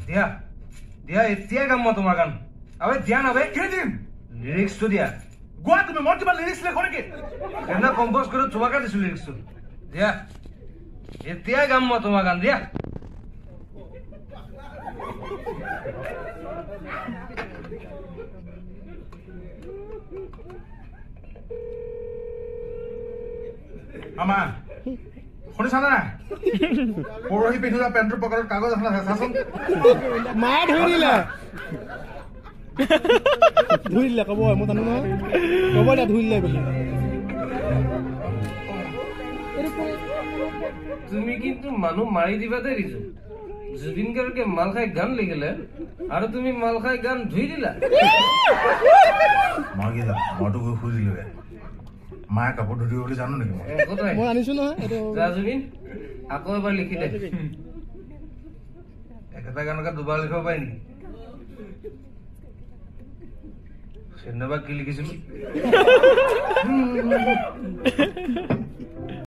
দিয়া দিয়া এতিয়াই গাম মই তোমাৰ গান আবে দিয়া নাবে কি দিম লিৰিক্সটো দিয়া গোৱা তুমি মই কিবা লিৰিক্স লেখো নেকি কেনে কম্পোজ কৰি তোমাকে দিছো লিৰিক্সটো দিয়া এতিয়াই গাম মই তোমাৰ গান দিয়া আমা শুনিছানে নাই পৰহি পিন্ধা পেণ্টৰ পকেটত কাগজ এখন আছে চাচোন মা ধৰিলে কব মই জানো নহয় কব দে ধৰিলে বুলি তুমি কিন্তু মানুহ মাৰি দিবাতে দিছো জুবিন গাৰ্গে মাল খাই গান লিখিলে আৰু তুমি মাল খাই গান ধুই দিলা মইতো গৈ শুই দিলো মায়ে কাপোৰ ধুই দিব বুলি জানো নেকি মই আনিছো নহয় জুবিন আকৌ এবাৰ লিখি দে একেটা গানকে দুবাৰ লিখিব পাৰি নেকি সেদিনাবা কি লিখিছিলো